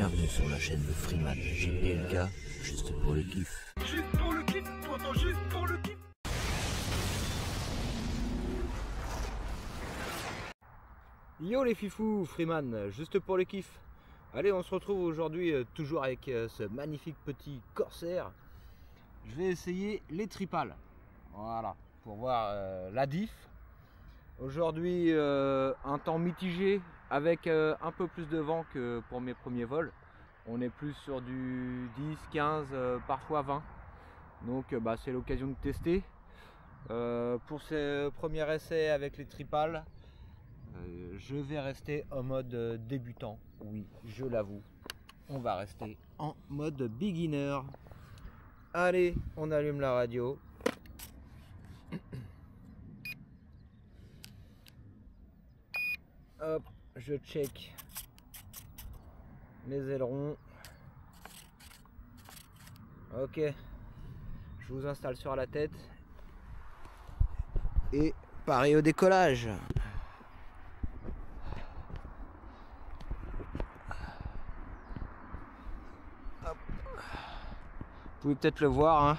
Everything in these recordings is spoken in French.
Bienvenue sur la chaîne de Freeman JPLK, juste pour le kiff. Juste pour le kiff, pourtant juste pour le kiff. Yo les fifous, Freeman, juste pour le kiff. Allez, on se retrouve aujourd'hui toujours avec ce magnifique petit Corsair. Je vais essayer les tripales. Voilà, pour voir la diff. Aujourd'hui, un temps mitigé avec un peu plus de vent que pour mes premiers vols. On est plus sur du 10, 15, parfois 20. Donc c'est l'occasion de tester. Pour ce premier essai avec les tripales, je vais rester en mode débutant. Oui, je l'avoue. On va rester en mode beginner. Allez, on allume la radio. Hop, je check mes ailerons. Ok, je vous installe sur la tête. Et pareil au décollage. Hop. Vous pouvez peut-être le voir hein,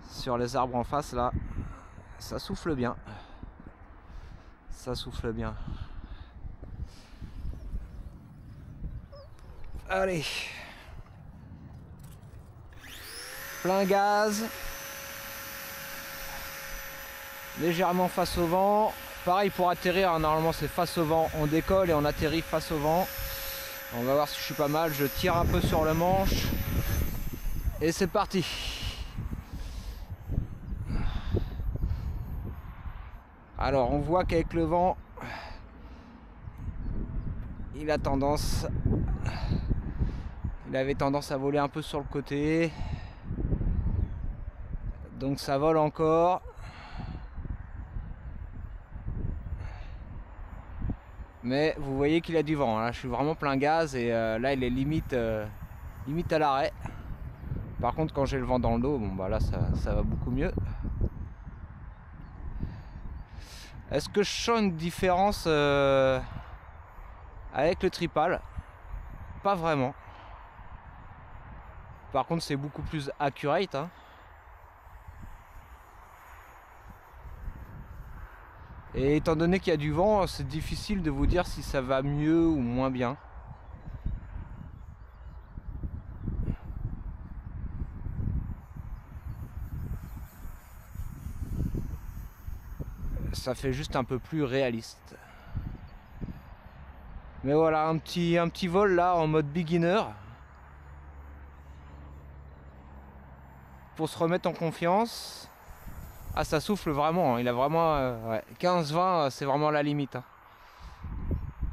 sur les arbres en face là, ça souffle bien. Ça souffle bien. Allez. Plein gaz. Légèrement face au vent. Pareil pour atterrir, normalement c'est face au vent. On décolle et on atterrit face au vent. On va voir si je suis pas mal. Je tire un peu sur le manche. Et c'est parti. Alors on voit qu'avec le vent, il avait tendance à voler un peu sur le côté. Donc ça vole encore. Mais vous voyez qu'il a du vent. Là je suis vraiment plein gaz et là il est limite à l'arrêt. Par contre quand j'ai le vent dans le dos, là ça va beaucoup mieux. Est-ce que je sens une différence avec le tripal? Pas vraiment. Par contre c'est beaucoup plus accurate hein. Et étant donné qu'il y a du vent, c'est difficile de vous dire si ça va mieux ou moins bien. Ça fait juste un peu plus réaliste. Mais voilà, un petit vol là en mode beginner. Pour se remettre en confiance. Ah ça souffle vraiment, il a vraiment 15-20 c'est vraiment la limite hein.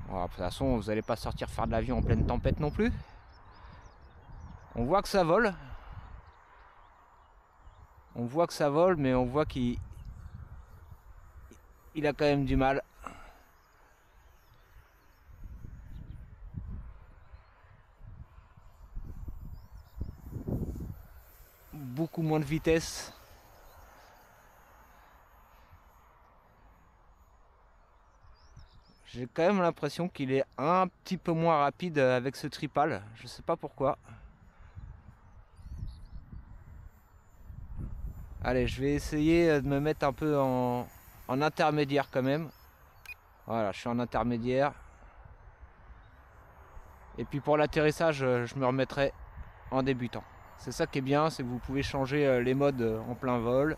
Voilà, de toute façon vous n'allez pas sortir faire de l'avion en pleine tempête non plus. On voit que ça vole. On voit que ça vole mais on voit qu'il a quand même du mal. Beaucoup moins de vitesse. J'ai quand même l'impression qu'il est un petit peu moins rapide avec ce tripal. Je sais pas pourquoi. Allez, je vais essayer de me mettre un peu en intermédiaire quand même. Voilà, je suis en intermédiaire. Et puis pour l'atterrissage, je me remettrai en débutant. C'est ça qui est bien, c'est que vous pouvez changer les modes en plein vol.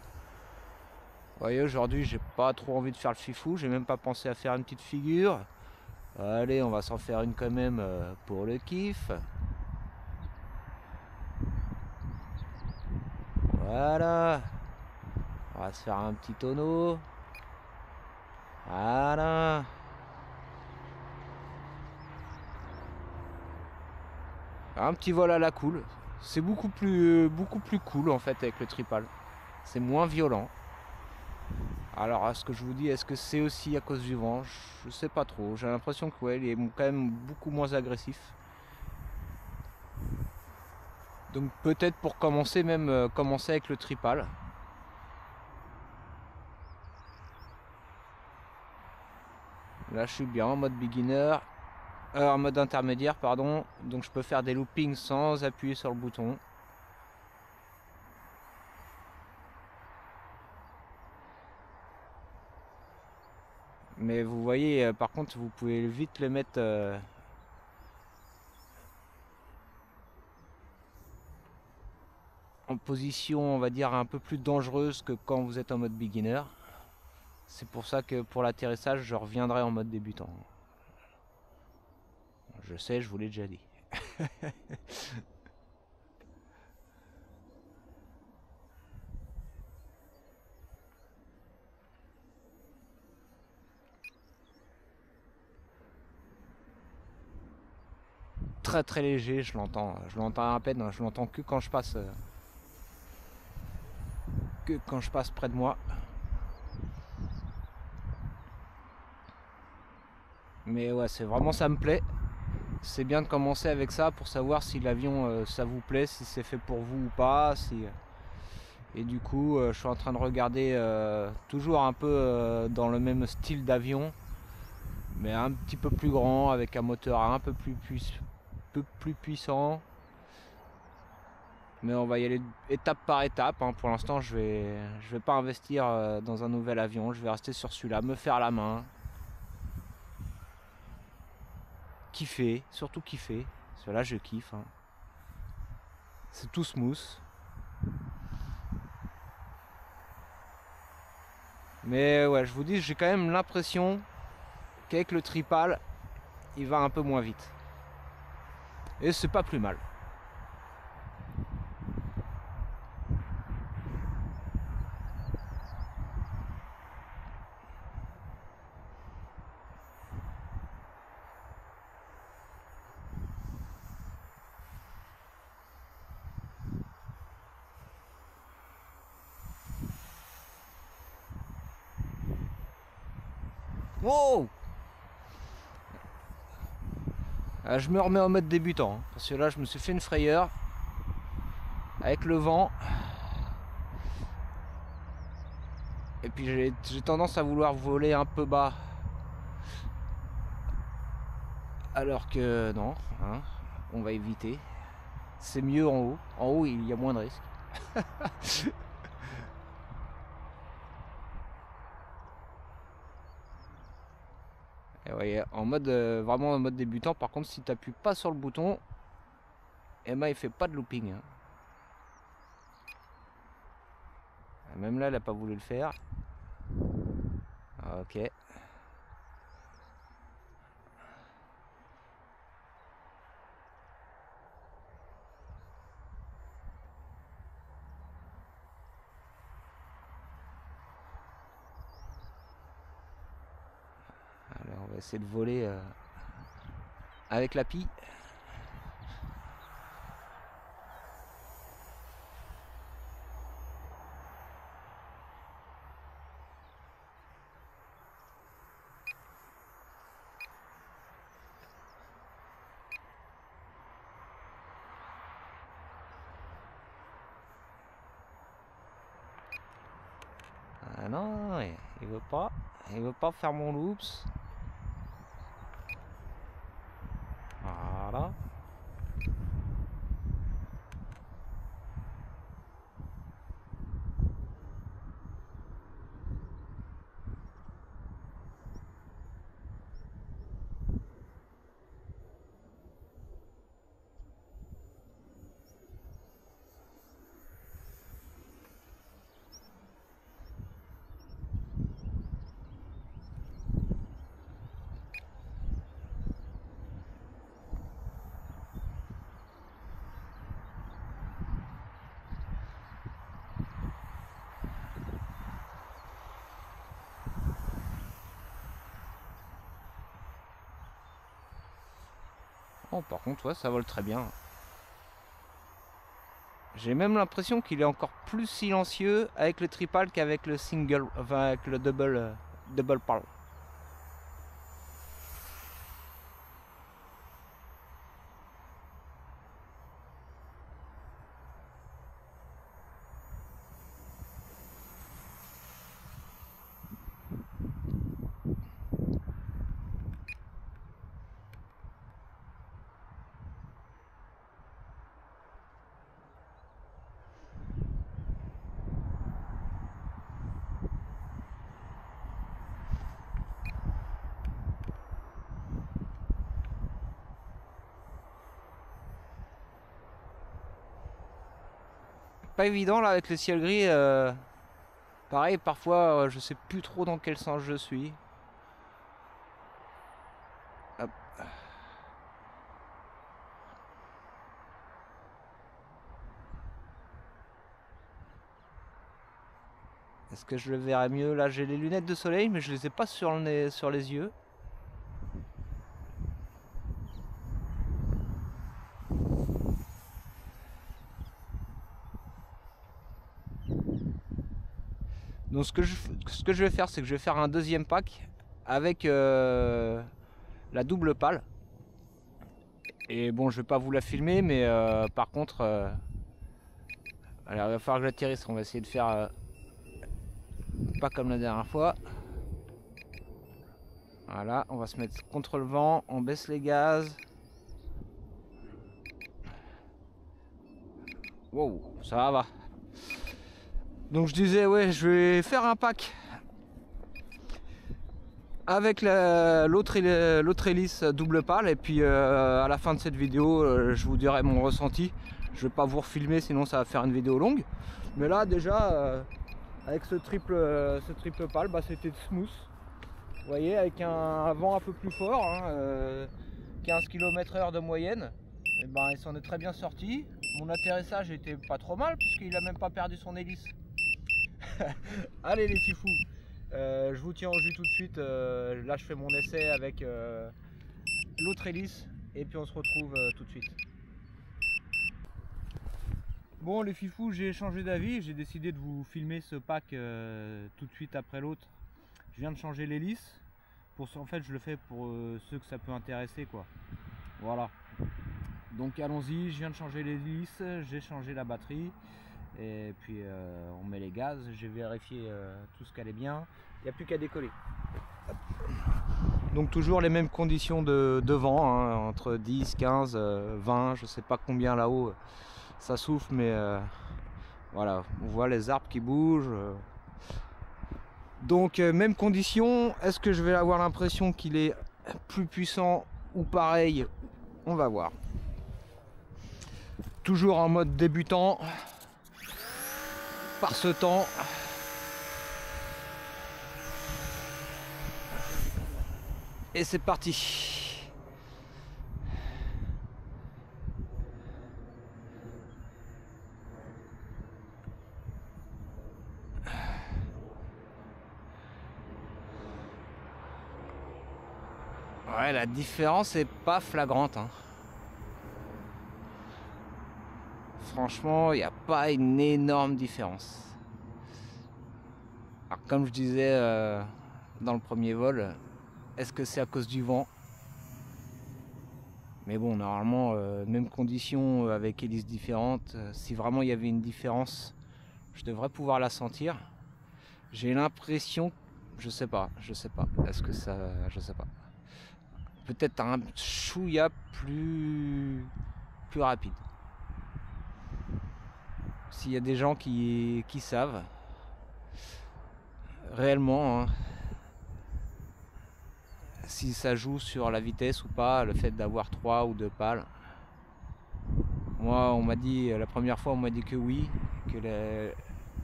Vous voyez, aujourd'hui, j'ai pas trop envie de faire le fifou. J'ai même pas pensé à faire une petite figure. Allez, on va s'en faire une quand même pour le kiff. Voilà. On va se faire un petit tonneau. Voilà. Un petit vol à la cool. C'est beaucoup plus cool en fait avec le tripal. C'est moins violent. Alors à ce que je vous dis, est-ce que c'est aussi à cause du vent? Je sais pas trop. J'ai l'impression que ouais, il est quand même beaucoup moins agressif. Donc peut-être pour commencer, même commencer avec le tripal. Là je suis bien en mode beginner. En mode intermédiaire, pardon. Donc je peux faire des loopings sans appuyer sur le bouton. Mais vous voyez, par contre, vous pouvez vite le mettre en position, on va dire, un peu plus dangereuse que quand vous êtes en mode beginner. C'est pour ça que pour l'atterrissage, je reviendrai en mode débutant. Je sais, je vous l'ai déjà dit. Très très léger, je l'entends à peine, je l'entends que quand je passe près de moi. Mais ouais, c'est vraiment, ça me plaît. C'est bien de commencer avec ça pour savoir si l'avion ça vous plaît, si c'est fait pour vous ou pas. Et du coup, je suis en train de regarder toujours un peu dans le même style d'avion, mais un petit peu plus grand, avec un moteur un peu plus puissant. Mais on va y aller étape par étape. Hein. Pour l'instant, je vais pas investir dans un nouvel avion. Je vais rester sur celui-là, me faire la main. Kiffer, surtout kiffer. Celui-là, je kiffe. Hein. C'est tout smooth. Mais ouais, je vous dis, j'ai quand même l'impression qu'avec le tripal, il va un peu moins vite. Et c'est pas plus mal. Wow! Je me remets en mode débutant, hein, parce que là je me suis fait une frayeur avec le vent. Et puis j'ai tendance à vouloir voler un peu bas. Alors que non, hein, on va éviter. C'est mieux en haut. En haut, il y a moins de risques. Et ouais, en mode vraiment en mode débutant, par contre, si tu n'appuies pas sur le bouton, Emma il fait pas de looping. Hein. Même là, elle n'a pas voulu le faire. Ok. Alors, on va essayer de voler avec la pie. Ah non, il veut pas. Il veut pas faire mon loops. Voilà. Oh, par contre, ouais, ça vole très bien. J'ai même l'impression qu'il est encore plus silencieux avec le tripal qu'avec le single, enfin avec le double pal. pas évident là avec le ciel gris. Pareil, parfois je sais plus trop dans quel sens je suis. Hop. Est-ce que je le verrai mieux? Là j'ai les lunettes de soleil mais je les ai pas sur le nez, sur les yeux. Donc ce que je vais faire, c'est que je vais faire un deuxième pack avec la double pale. Et bon, je vais pas vous la filmer, mais par contre, alors il va falloir que j'atterrisse. On va essayer de faire pas comme la dernière fois. Voilà, on va se mettre contre le vent, on baisse les gaz. Wow, ça va. Donc je disais, ouais, je vais faire un pack avec l'autre hélice double pale, et puis à la fin de cette vidéo, je vous dirai mon ressenti. Je vais pas vous refilmer, sinon ça va faire une vidéo longue. Mais là déjà, avec ce triple pale, bah, c'était smooth. Vous voyez, avec un vent un peu plus fort, hein, 15 km/h de moyenne, et ben, il s'en est très bien sorti. Mon atterrissage était pas trop mal, puisqu'il a même pas perdu son hélice. Allez les fifous, je vous tiens au jus tout de suite. Là je fais mon essai avec l'autre hélice, et puis on se retrouve tout de suite. Bon les fifous, j'ai changé d'avis, j'ai décidé de vous filmer ce pack tout de suite après l'autre. Je viens de changer l'hélice, en fait je le fais pour ceux que ça peut intéresser, quoi. Voilà, donc allons-y. Je viens de changer l'hélice, j'ai changé la batterie, et puis on met les gaz. J'ai vérifié tout ce qu'allait bien, il n'y a plus qu'à décoller. Hop. Donc toujours les mêmes conditions de vent, hein, entre 10, 15, 20, je sais pas combien là-haut ça souffle, mais voilà, on voit les arbres qui bougent. Donc même condition. Est-ce que je vais avoir l'impression qu'il est plus puissant ou pareil? On va voir. Toujours en mode débutant par ce temps. Et c'est parti. Ouais, la différence est pas flagrante, hein. Franchement, il n'y a pas une énorme différence. Alors, comme je disais dans le premier vol, est-ce que c'est à cause du vent? Mais bon, normalement, même condition avec hélices différentes. Si vraiment il y avait une différence, je devrais pouvoir la sentir. J'ai l'impression, je sais pas. Est-ce que ça, je sais pas. Peut-être un chouïa plus rapide. S'il y a des gens qui savent réellement, hein, si ça joue sur la vitesse ou pas, le fait d'avoir 3 ou 2 pales. Moi on m'a dit, la première fois on m'a dit que oui, que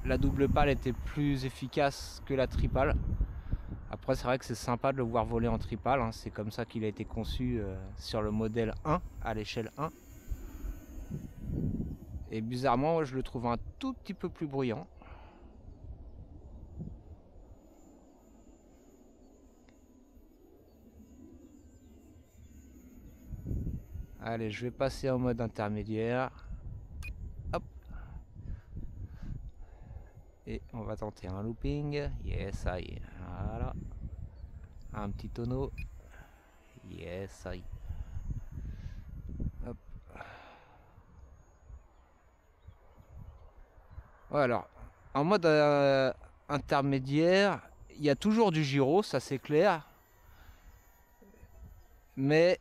la double pale était plus efficace que la tripale. Après c'est vrai que c'est sympa de le voir voler en tripale, hein. C'est comme ça qu'il a été conçu sur le modèle 1, à l'échelle 1. Et bizarrement je le trouve un tout petit peu plus bruyant. Allez, je vais passer en mode intermédiaire. Hop. Et on va tenter un looping. Yes, ça y est. Voilà. Un petit tonneau. Yes, ça y est. Hop. Ouais, alors, en mode intermédiaire, il y a toujours du gyro, ça c'est clair. Mais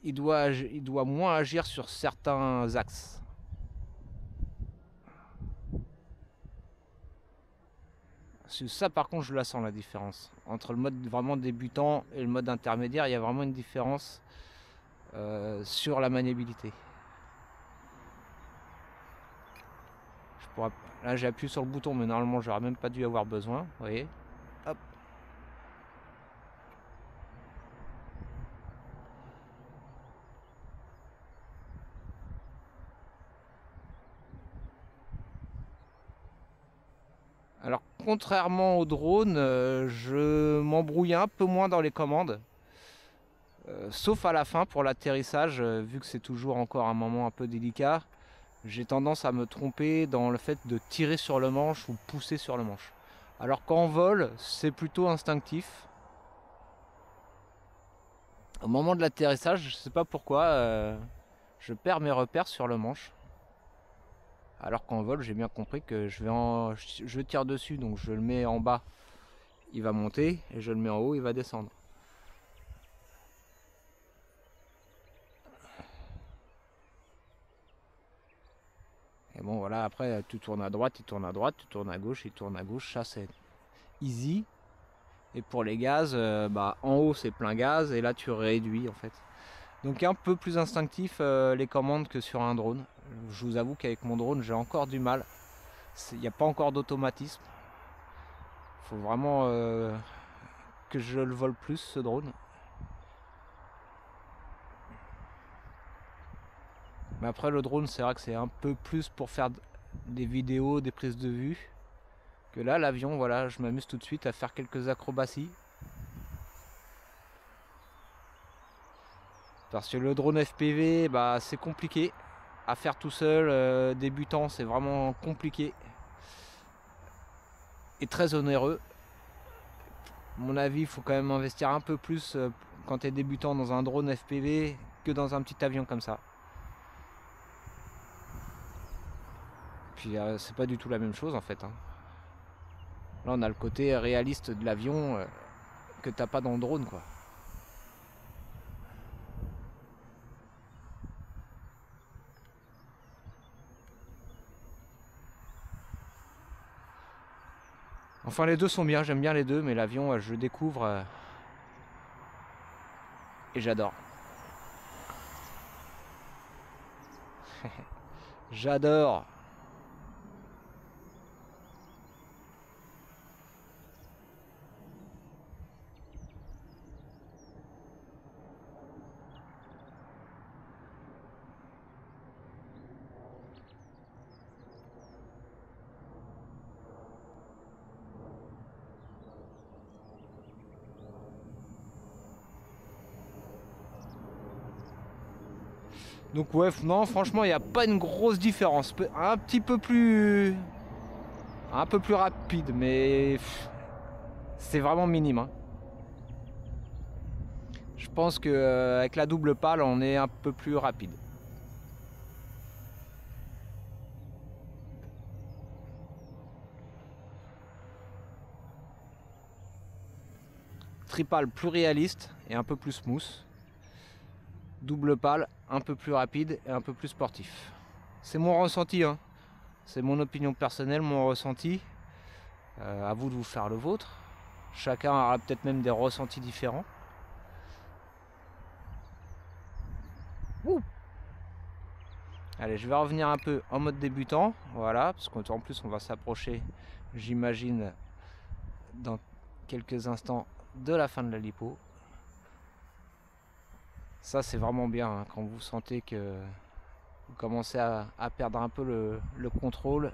il doit moins agir sur certains axes. Ça par contre je la sens, la différence entre le mode vraiment débutant et le mode intermédiaire. Il y a vraiment une différence sur la maniabilité. Je Là j'ai appuyé sur le bouton, mais normalement j'aurais même pas dû avoir besoin. Vous voyez. Hop. Alors contrairement au drone, je m'embrouille un peu moins dans les commandes. Sauf à la fin pour l'atterrissage, vu que c'est toujours encore un moment un peu délicat, j'ai tendance à me tromper dans le fait de tirer sur le manche ou pousser sur le manche. Alors qu'en vol, c'est plutôt instinctif. Au moment de l'atterrissage, je ne sais pas pourquoi, je perds mes repères sur le manche. Alors qu'en vol, j'ai bien compris que je tire dessus, donc je le mets en bas, il va monter, et je le mets en haut, il va descendre. Et bon voilà, après tu tournes à droite, il tourne à droite, tu tournes à gauche, il tourne à gauche, ça c'est easy. Et pour les gaz, en haut c'est plein gaz et là tu réduis en fait. Donc un peu plus instinctif les commandes que sur un drone. Je vous avoue qu'avec mon drone j'ai encore du mal. Il n'y a pas encore d'automatisme. Il faut vraiment que je le vole plus ce drone. Mais après le drone c'est vrai que c'est un peu plus pour faire des vidéos, des prises de vue. Que là l'avion, voilà, je m'amuse tout de suite à faire quelques acrobaties. Parce que le drone FPV, c'est compliqué à faire tout seul, débutant, c'est vraiment compliqué. Et très onéreux. À mon avis, il faut quand même investir un peu plus quand tu es débutant dans un drone FPV que dans un petit avion comme ça. Puis c'est pas du tout la même chose en fait. Hein. Là on a le côté réaliste de l'avion que t'as pas dans le drone quoi. Enfin les deux sont bien, j'aime bien les deux, mais l'avion je le découvre et j'adore. J'adore. Donc ouais, non, franchement, il n'y a pas une grosse différence. Un peu plus rapide, mais c'est vraiment minime. Hein. Je pense qu'avec la double pale, on est un peu plus rapide. Tripale plus réaliste et un peu plus smooth. Double pale, un peu plus rapide et un peu plus sportif. C'est mon ressenti, hein. C'est mon opinion personnelle, mon ressenti. À vous de vous faire le vôtre. Chacun aura peut-être même des ressentis différents. Ouh. Allez, je vais revenir un peu en mode débutant. Voilà, parce qu'en plus on va s'approcher, j'imagine, dans quelques instants de la fin de la lipo. Ça c'est vraiment bien hein, quand vous sentez que vous commencez à perdre un peu le contrôle,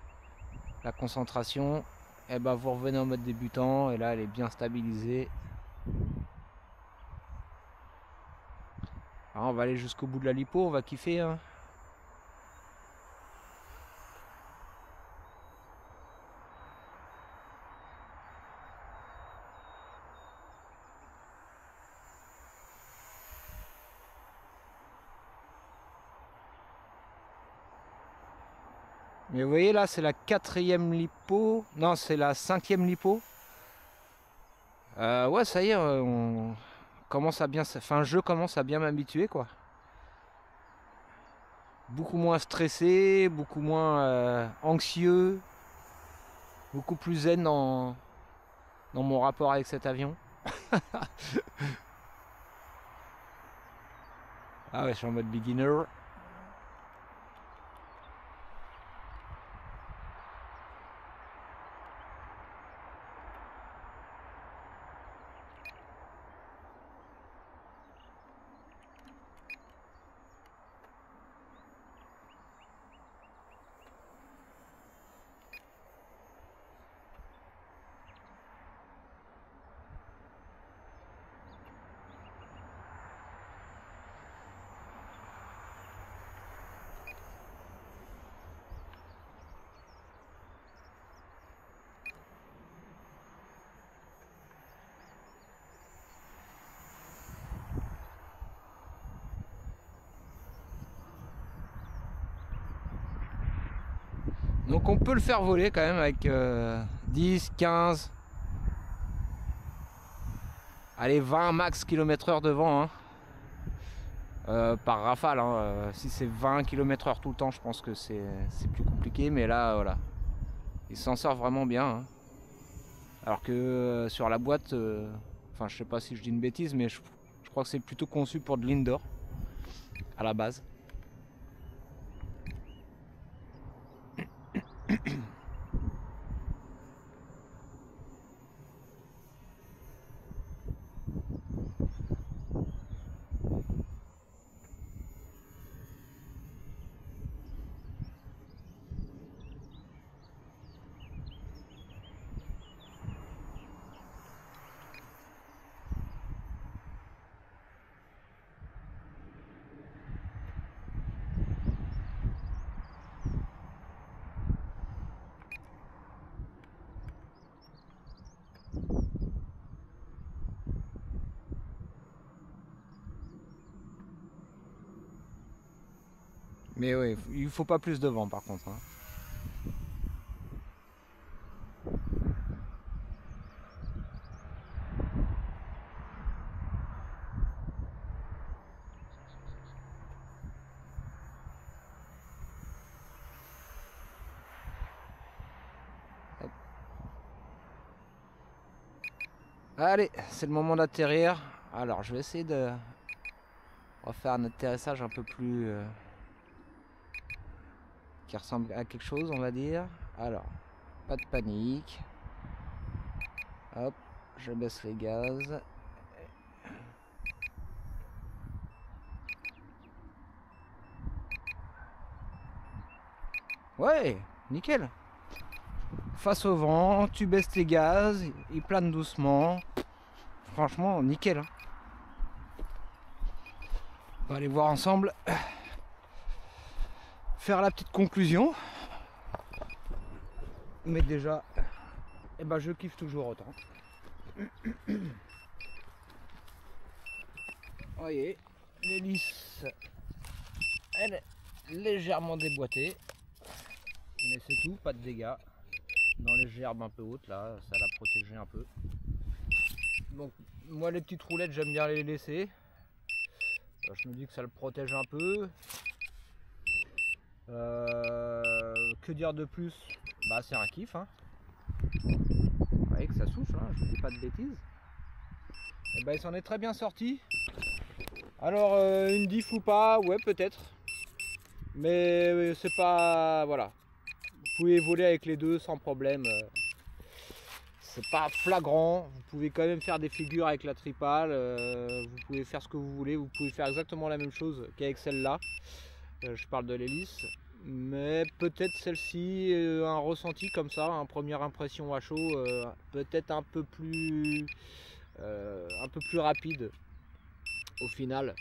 la concentration, et vous revenez en mode débutant et là elle est bien stabilisée. Alors, on va aller jusqu'au bout de la lipo, on va kiffer hein. Mais vous voyez là c'est la 4e lipo, non c'est la 5e lipo. Ouais ça y est, on commence à bien, enfin je commence à bien m'habituer quoi. Beaucoup moins stressé, beaucoup moins anxieux, beaucoup plus zen dans mon rapport avec cet avion. Ah ouais je suis en mode beginner. Donc on peut le faire voler quand même avec 10, 15, allez 20 max km/h de vent, hein. Par rafale, hein. Si c'est 20 km/h tout le temps, je pense que c'est plus compliqué, mais là voilà, il s'en sort vraiment bien, hein. Alors que sur la boîte, enfin je sais pas si je dis une bêtise, mais je crois que c'est plutôt conçu pour de l'indoor à la base. Mais oui, il faut pas plus de vent par contre, hein. Hop. Allez, c'est le moment d'atterrir. Alors je vais essayer de refaire un atterrissage un peu plus qui ressemble à quelque chose, on va dire. Alors, pas de panique. Hop, je baisse les gaz. Ouais, nickel. Face au vent, tu baisses tes gaz, il plane doucement. Franchement, nickel, hein. On va aller voir ensemble. Faire la petite conclusion. Mais déjà, eh ben, je kiffe toujours autant. Vous voyez, l'hélice, elle est légèrement déboîtée. Mais c'est tout, pas de dégâts. Dans les gerbes un peu hautes, là, ça l'a protégé un peu. Donc, moi, les petites roulettes, j'aime bien les laisser. Je me dis que ça le protège un peu. Que dire de plus? Bah, c'est un kiff, hein. Vous voyez que ça souffle, hein, je vous dis pas de bêtises. Et bah, il s'en est très bien sorti. Alors, une diff ou pas, ouais, peut-être. Mais c'est pas... Voilà. Vous pouvez voler avec les deux sans problème. C'est pas flagrant. Vous pouvez quand même faire des figures avec la tripale. Vous pouvez faire ce que vous voulez. Vous pouvez faire exactement la même chose qu'avec celle-là. Je parle de l'hélice. Mais peut-être celle-ci, un ressenti comme ça, une première impression à chaud, peut-être un peu plus rapide au final.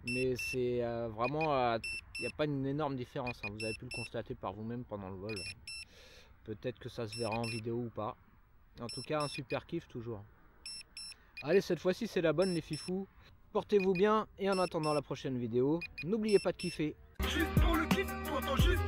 Mais c'est vraiment, il n'y a pas une énorme différence, hein. Vous avez pu le constater par vous-même pendant le vol. Peut-être que ça se verra en vidéo ou pas. En tout cas, un super kiff toujours. Allez, cette fois-ci c'est la bonne les fifous. Portez-vous bien et en attendant la prochaine vidéo, n'oubliez pas de kiffer. Juste pour le kiff, tu entends juste